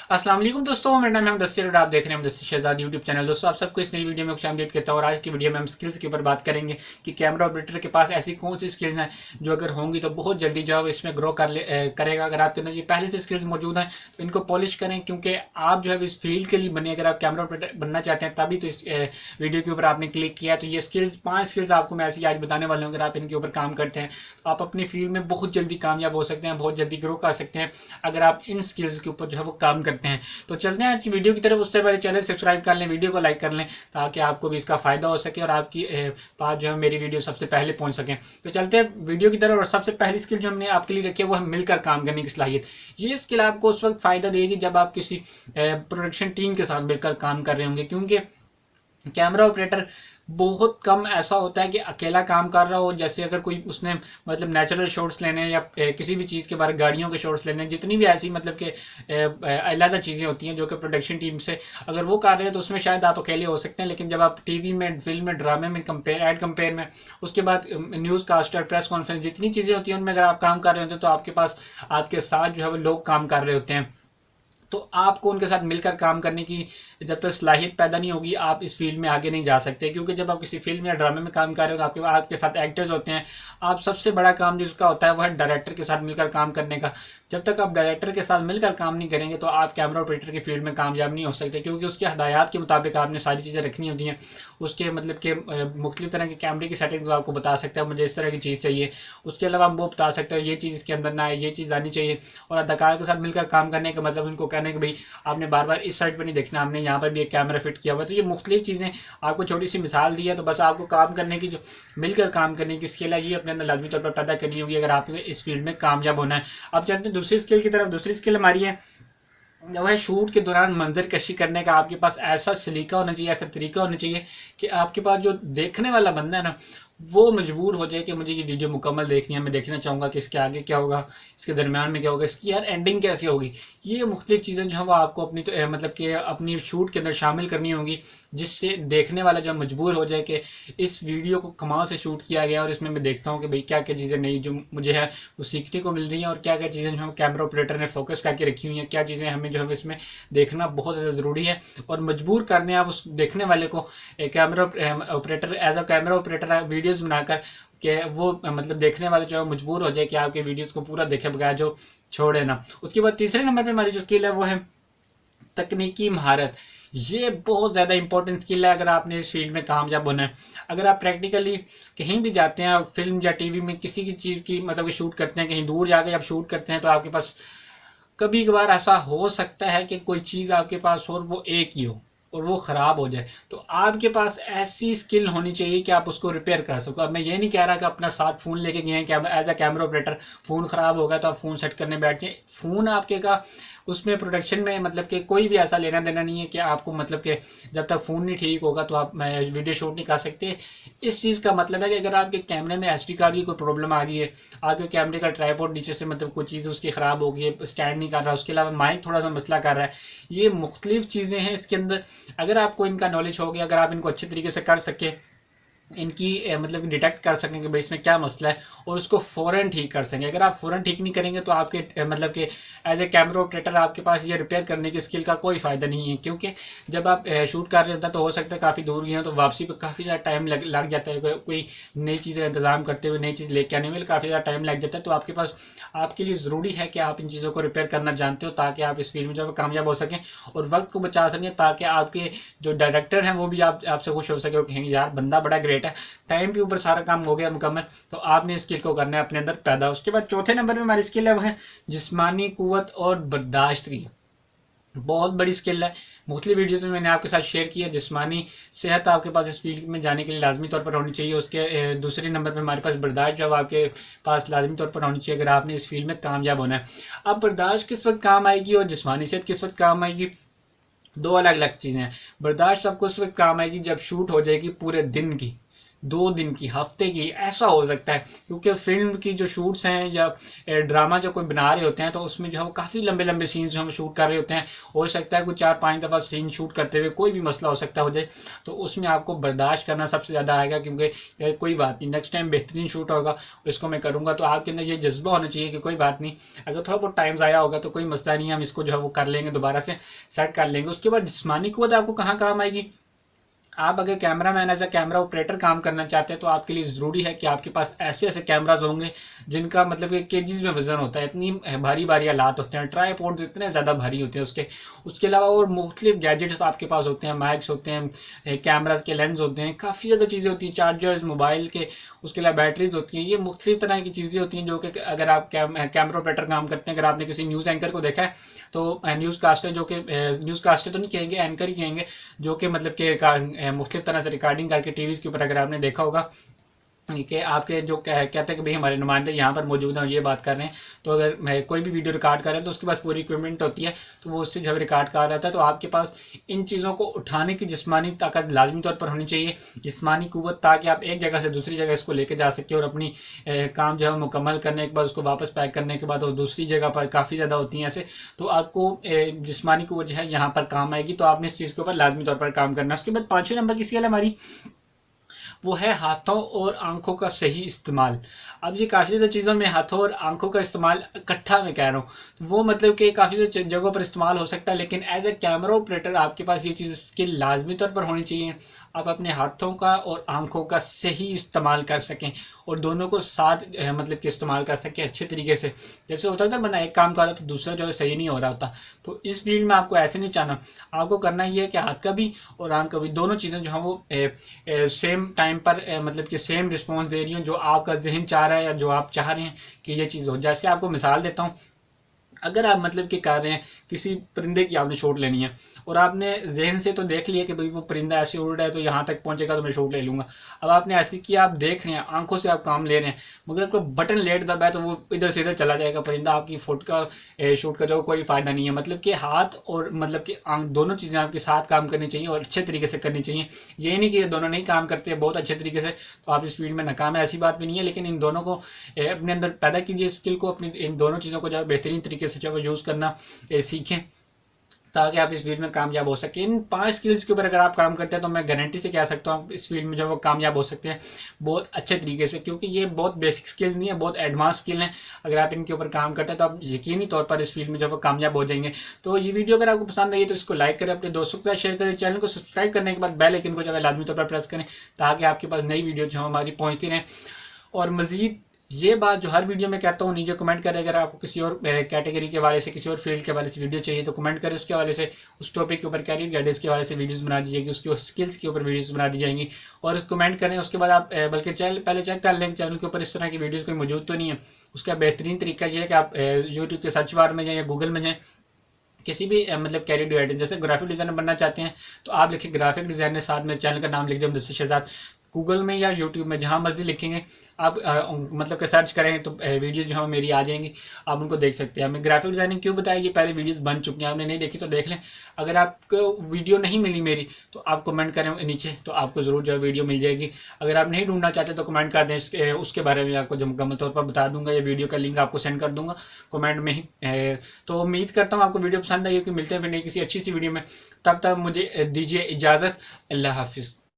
अस्सलाम वालेकुम दोस्तों, मेरा नाम है मुदस्सिर और आप देख रहे हैं मुदस्सिर शहजाद यूट्यूब चैनल। दोस्तों, आप सबको इस नई वीडियो में खुशामदीद कहता हूँ और आज की वीडियो में हम स्किल्स के ऊपर बात करेंगे कि कैमरा ऑपरेटर के पास ऐसी कौन सी स्किल्स हैं जो अगर होंगी तो बहुत जल्दी जो है इसमें ग्रो करेगा। अगर आपके अंदर ये पहले से स्किल्स मौजूद हैं तो इनको पॉलिश करें, क्योंकि आप जो है इस फील्ड के लिए बने। अगर आप कैमरा ऑपरेटर बनना चाहते हैं तभी तो इस वीडियो के ऊपर आपने क्लिक किया। तो ये स्किल्स 5 स्किल्स आपको मैं ऐसी आज बताने वाला हूँ। अगर आप इनके ऊपर काम करते हैं तो आप अपनी फील्ड में बहुत जल्दी कामयाब हो सकते हैं, बहुत जल्दी ग्रो कर सकते हैं अगर आप इन स्किल्स के ऊपर जो है वो काम करते हैं। तो चलते हैं आज की वीडियो की तरफ। उससे पहले चैनल सब्सक्राइब कर लें, वीडियो को लाइक कर लें ताकि आपको भी इसका फायदा हो सके और आपकी पास जो है मेरी वीडियो सबसे पहले पहुंच सके। तो चलते हैं वीडियो की तरफ। और सबसे पहली स्किल जो हमने आपके लिए रखी है वो है मिलकर काम करने की सलाहियत। ये स्किल आपको उस वक्त फायदा देगी जब आप किसी प्रोडक्शन टीम के साथ मिलकर काम कर रहे होंगे, क्योंकि कैमरा ऑपरेटर बहुत कम ऐसा होता है कि अकेला काम कर रहा हो। जैसे अगर कोई उसने मतलब नेचुरल शॉट्स लेने हैं या किसी भी चीज़ के बारे गाड़ियों के शॉट्स लेने हैं, जितनी भी ऐसी मतलब कि अलग चीज़ें होती हैं जो कि प्रोडक्शन टीम से अगर वो कर रहे हैं तो उसमें शायद आप अकेले हो सकते हैं। लेकिन जब आप टीवी में, फिल्म में, ड्रामे में, कंपेयर में, उसके बाद न्यूज़ कास्टर, प्रेस कॉन्फ्रेंस, जितनी चीज़ें होती हैं उनमें अगर आप काम कर रहे होते हैं तो आपके पास आपके साथ जो है वो लोग काम कर रहे होते हैं। तो आपको उनके साथ मिलकर काम करने की जब तक सलाहियत पैदा नहीं होगी आप इस फील्ड में आगे नहीं जा सकते। क्योंकि जब आप किसी फिल्म या ड्रामे में काम कर रहे हो तो आपके साथ एक्टर्स होते हैं। आप सबसे बड़ा काम जिसका होता है वह है डायरेक्टर के साथ मिलकर काम करने का। जब तक आप डायरेक्टर के साथ मिलकर काम नहीं करेंगे तो आप कैमरा ऑपरेटर की फील्ड में कामयाब नहीं हो सकते, क्योंकि उसके हदायत के मुताबिक आपने सारी चीज़ें रखनी होती हैं। उसके मतलब के मुख्तलिफ तरह के कैमरे की सेटिंग तो आपको बता सकता है मुझे इस तरह की चीज़ चाहिए। उसके अलावा हम वो बता सकते हैं ये चीज़ इसके अंदर ना है, ये चीज़ आनी चाहिए। और अदाकार के साथ मिलकर काम करने का मतलब उनको कहने कि भाई आपने बार बार इस साइड पर नहीं देखना, हमने यहाँ पर भी एक कैमरा फिट किया हुआ। तो ये मुख्तलिफ चीज़ें आपको छोटी सी मिसाल दी है। तो बस आपको काम करने की जो मिलकर काम करने की स्किल है ये अपने अंदर लाजमी तौर पर पैदा करनी होगी अगर आपने इस फील्ड में कामयाब होना है। अब चलते हैं दूसरी स्किल की तरफ। दूसरी स्किल हमारी है वह शूट के दौरान मंजर कशी करने का। आपके पास ऐसा सलीका होना चाहिए, ऐसा तरीका होना चाहिए कि आपके पास जो देखने वाला बंदा है ना वो मजबूर हो जाए कि मुझे ये वीडियो मुकम्मल देखनी है, मैं देखना चाहूँगा कि इसके आगे क्या होगा, इसके दरमियान में क्या होगा, इसकी यार एंडिंग कैसे होगी। ये मुख्तलिफ चीज़ें जो है वो आपको अपनी मतलब कि अपनी शूट के अंदर शामिल करनी होंगी, जिससे देखने वाला जो मजबूर हो जाए कि इस वीडियो को कमाल से शूट किया गया और इसमें मैं देखता हूँ कि भाई क्या क्या चीज़ें नई जो मुझे है वो सीखने को मिल रही हैं और क्या क्या चीज़ें जो है कैमरा ऑपरेटर ने फोकस करके रखी हुई हैं, क्या चीज़ें हमें जो है इसमें देखना बहुत ज़्यादा ज़रूरी है। और मजबूर करने आप उस देखने वाले को camera operator as a camera operator videos बनाकर कि वो मतलब देखने वाले जो है मजबूर हो जाए कि आपके वीडियोज़ को पूरा देखे बगैर जो छोड़े ना। उसके बाद तीसरे नंबर पे हमारी जो स्किल है वो है तकनीकी महारत। ये बहुत ज़्यादा इंपॉर्टेंट स्किल है अगर आपने इस फील्ड में कामयाब होना है। अगर आप प्रैक्टिकली कहीं भी जाते हैं, फिल्म या टीवी में किसी की चीज़ की मतलब कि शूट करते हैं, कहीं दूर जाकर आप शूट करते हैं तो आपके पास कभी कभार ऐसा हो सकता है कि कोई चीज़ आपके पास हो और वो एक ही हो और वो ख़राब हो जाए। तो आपके पास ऐसी स्किल होनी चाहिए कि आप उसको रिपेयर कर सको। अब मैं ये नहीं कह रहा कि अपना साथ फ़ोन लेके गए हैं as a camera operator, phone ख़राब हो गया तो आप फ़ोन सेट करने बैठ जाए। फ़ोन आपके का उसमें प्रोडक्शन में मतलब कि कोई भी ऐसा लेना देना नहीं है कि आपको मतलब कि जब तक फ़ोन नहीं ठीक होगा तो आप वीडियो शूट नहीं कर सकते। इस चीज़ का मतलब है कि अगर आपके कैमरे में एसडी कार्ड की कोई प्रॉब्लम आ गई है, आपके कैमरे का ट्राइपॉड नीचे से मतलब कोई चीज़ उसकी ख़राब हो गई है, स्टैंड नहीं कर रहा, उसके अलावा माइक थोड़ा सा मसला कर रहा है, ये मुख्तलिफ चीज़ें हैं इसके अंदर। अगर आपको इनका नॉलेज हो गया, अगर आप इनको अच्छे तरीके से कर सके, इनकी मतलब डिटेक्ट कर सकें कि भाई इसमें क्या मसला है और उसको फ़ौरन ठीक कर सकें। अगर आप फ़ौरन ठीक नहीं करेंगे तो आपके मतलब कि एज ए कैमरा ऑपरेटर आपके पास ये रिपेयर करने की स्किल का कोई फ़ायदा नहीं है। क्योंकि जब आप शूट कर रहे होते हैं तो हो सकता है काफ़ी दूर गए हैं तो वापसी पे काफ़ी ज़्यादा टाइम लग जाता है। कोई नई चीज़ का इंतज़ाम करते हुए नई चीज़ लेके आने में काफ़ी ज़्यादा टाइम लग जाता है। तो आपके पास आपके लिए ज़रूरी है कि आप इन चीज़ों को रिपेयर करना जानते हो ताकि आप इस फील्ड में जो है कामयाब हो सकें और वक्त को बचा सकें, ताकि आपके जो डायरेक्टर हैं वो भी आपसे खुश हो सके कि यार बंदा बड़ा ग्रेट है, टाइम के ऊपर सारा काम हो गया मुकम्मल। तो आपने स्किल को करना है अपने अंदर पैदा। उसके बाद चौथे नंबर में हमारी स्किल है वो है जिस्मानी कुव्वत और बर्दाश्त की। बहुत बड़ी स्किल है, मुख्तलिफ वीडियोज़ में मैंने आपके साथ शेयर किया। जिस्मानी सेहत आपके पास इस फील्ड में जाने के लिए लाजमी तौर पर होनी चाहिए। उसके दूसरे नंबर पर हमारे पास बर्दाश्त जो आपके पास लाजमी तौर पर होनी चाहिए अगर आपने इस फील्ड में कामयाब होना है। अब बर्दाश्त किस वक्त काम आएगी और जिस्मानी सेहत किस वक्त काम आएगी, दो अलग अलग चीज़ें हैं। बर्दाश्त आपको उस वक्त काम आएगी जब शूट हो जाएगी पूरे दिन की, 2 दिन की, हफ्ते की, ऐसा हो सकता है। क्योंकि फिल्म की जो शूट्स हैं या ड्रामा जो कोई बना रहे होते हैं तो उसमें जो है वो काफ़ी लंबे लंबे सीन्स जो हम शूट कर रहे होते हैं, हो सकता है कुछ 4-5 दफ़ा सीन शूट करते हुए कोई भी मसला हो सकता हो जाए, तो उसमें आपको बर्दाश्त करना सबसे ज़्यादा आएगा। क्योंकि कोई बात नहीं, नेक्स्ट टाइम बेहतरीन शूट होगा, इसको मैं करूँगा। तो आपके अंदर ये जज्बा होना चाहिए कि कोई बात नहीं, अगर थोड़ा बहुत टाइम ज़ाया होगा तो कोई मसला नहीं है, हम इसको जो है वो कर लेंगे, दोबारा से सेट कर लेंगे। उसके बाद जिस्मानी कुव्वत आपको कहाँ काम आएगी? आप अगर cameraman as a camera operator काम करना चाहते हैं तो आपके लिए ज़रूरी है कि आपके पास ऐसे ऐसे कैमराज होंगे जिनका मतलब कि केजीज में वजन होता है, इतनी भारी भारी आलात होते हैं, ट्राईपॉड्स इतने ज़्यादा भारी होते हैं उसके अलावा और मुख्तलिफ गैजेट्स आपके पास होते हैं, माइक्स होते हैं, कैमराज के लेंस होते हैं, काफ़ी ज़्यादा चीज़ें होती हैं, चार्जर्स मोबाइल के, उसके अलावा बैटरीज होती हैं। ये मुख्तलिफ तरह की चीज़ें होती हैं जो कि अगर आप कैमरा ऑपरेटर काम करते हैं, अगर आपने किसी न्यूज़ एंकर को देखा है तो न्यूज़ कास्टर जो कि न्यूज़ कास्टर तो नहीं कहेंगे, एंकर ही कहेंगे, जो कि मतलब कि मुख्तलिफ तरह से रिकॉर्डिंग करके टीवीज़ के ऊपर अगर आपने देखा होगा कि आपके जो कहते हैं कि भाई हमारे नुमाइंदे यहाँ पर मौजूद हैं, ये बात कर रहे हैं, तो अगर मैं कोई भी वीडियो रिकॉर्ड कर रहे हैं तो उसके पास पूरी इक्विपमेंट होती है, तो वो उससे जब रिकॉर्ड कर रहा था तो आपके पास इन चीज़ों को उठाने की जिस्मानी ताकत लाजमी तौर पर होनी चाहिए, जिस्मानी कुव्वत, ताकि आप एक जगह से दूसरी जगह इसको लेके जा सकें और अपनी काम जो है मुकम्मल करने के बाद उसको वापस पैक करने के बाद और दूसरी जगह पर काफ़ी ज़्यादा होती हैं ऐसे, तो आपको जिस्मानी कुव्वत जो है यहाँ पर काम आएगी, तो आपने इस चीज़ के ऊपर लाजमी तौर पर काम करना है। उसके बाद 5वें नंबर की स्किल हमारी वो है हाथों और आंखों का सही इस्तेमाल। अब ये काफ़ी ज़्यादा चीज़ों में हाथों और आंखों का इस्तेमाल इकट्ठा मैं कह रहा हूँ, तो वो मतलब कि काफ़ी ज़्यादा जगहों पर इस्तेमाल हो सकता है, लेकिन एज ए कैमरा ऑपरेटर आपके पास ये चीज़ स्किल लाजमी तौर पर होनी चाहिए। आप अपने हाथों का और आंखों का सही इस्तेमाल कर सकें और दोनों को साथ मतलब कि इस्तेमाल कर सकें अच्छे तरीके से। जैसे होता है ना, बंदा एक काम कर रहा है तो दूसरा जो है सही नहीं हो रहा होता, तो इस फील्ड में आपको ऐसे नहीं चाहना। आपको करना ये है कि हाथ का भी और आंख का भी दोनों चीज़ें जो है वो सेम टाइम पर मतलब कि सेम रिस्पॉन्स दे रही हैं, जो आपका जहन चाह रहा है या जो आप चाह रहे हैं कि ये चीज़ हो। जैसे आपको मिसाल देता हूँ, अगर आप मतलब कि कर रहे हैं किसी परिंदे की आपने शॉट लेनी है और आपने जहन से तो देख लिया कि भाई वो परिंदा ऐसे उड़ रहा है तो यहाँ तक पहुंचेगा तो मैं शॉट ले लूँगा। अब आपने ऐसे किया, आप देख रहे हैं, आंखों से आप काम ले रहे हैं, मगर आपको बटन लेट दबा है तो वो इधर से इधर चला जाएगा परिंदा, आपकी फोट का शूट का जो कोई फ़ायदा नहीं है। मतलब कि हाथ और मतलब कि आंख दोनों चीज़ें आपके साथ काम करनी चाहिए और अच्छे तरीके से करनी चाहिए। ये नहीं कि दोनों नहीं काम करते बहुत अच्छे तरीके से तो आप इस फील्ड में नाकाम है, ऐसी बात भी नहीं है, लेकिन इन दोनों को अपने अंदर पैदा कीजिए, स्किल को अपनी इन दोनों चीज़ों को जो बेहतरीन तरीके से जो यूज़ करना सीखें ताकि आप इस फील्ड में कामयाब हो सके। इन 5 स्किल्स के ऊपर अगर आप काम करते हैं तो मैं गारंटी से कह सकता हूँ इस फील्ड में जो वो कामयाब हो सकते हैं बहुत अच्छे तरीके से, क्योंकि ये बहुत बेसिक स्किल्स नहीं है, बहुत एडवांस स्किल हैं। अगर आप इनके ऊपर काम करते हैं तो आप यकीनी तौर पर इस फील्ड में जो वो कामयाब हो जाएंगे। तो ये वीडियो अगर आपको पसंद आई है तो इसको लाइक करें, अपने दोस्तों के साथ शेयर करें, चैनल को सब्सक्राइब करने के बाद बेल आइकन को जो है लाजमी तौर पर प्रेस करें ताकि आपके पास नई वीडियो जो हमारी पहुँचती रहें। और मज़ीद ये बात जो हर वीडियो में कहता हूँ नीचे कमेंट करें, अगर आपको किसी और कैटेगरी के हवाले से, किसी और फील्ड के हवाले से वीडियो चाहिए तो कमेंट करें, उसके हवाले से, उस टॉपिक के ऊपर कैरियर गाइडेंस के हवाले से वीडियोस बना दी जाएगी, उसके स्किल्स के ऊपर वीडियोस बना दी जाएंगी। और कमेंट करें, उसके बाद आप बल्कि चैनल पहले चेक कर लें चैनल के ऊपर इस तरह की वीडियोज़ कोई मौजूद तो नहीं है। उसका बेहतरीन तरीका यह है कि आप यूट्यूब के सर्च बार में जाएँ या गूगल में जाएँ, किसी भी मतलब कैरियर गाइडेंस, जैसे ग्राफिक डिज़ाइनर बनना चाहते हैं तो आप लिखिए ग्राफिक डिज़ाइनर, साथ में चैनल का नाम लिख दें मुदस्सिर शहजाद। गूगल में या यूट्यूब में जहाँ मर्जी लिखेंगे आप मतलब कि सर्च करें तो वीडियो जो है मेरी आ जाएंगी, आप उनको देख सकते हैं। हमें ग्राफिक डिज़ाइनिंग क्यों बताया, ये पहले वीडियोस बन चुकी हैं, आपने नहीं देखी तो देख लें। अगर आपको वीडियो नहीं मिली मेरी तो आप कमेंट करें नीचे, तो आपको ज़रूर जो है वीडियो मिल जाएगी। अगर आप नहीं ढूंढना चाहते तो कमेंट कर दें, उसके बारे में आपको जो मुकम्मल तौर पर बता दूंगा, या वीडियो का लिंक आपको सेंड कर दूंगा कमेंट में ही। तो उम्मीद करता हूँ आपको वीडियो पसंद आई, कि मिलते हैं फिर नहीं किसी अच्छी सी वीडियो में। तब तक मुझे दीजिए इजाज़त। अल्लाह हाफिज़।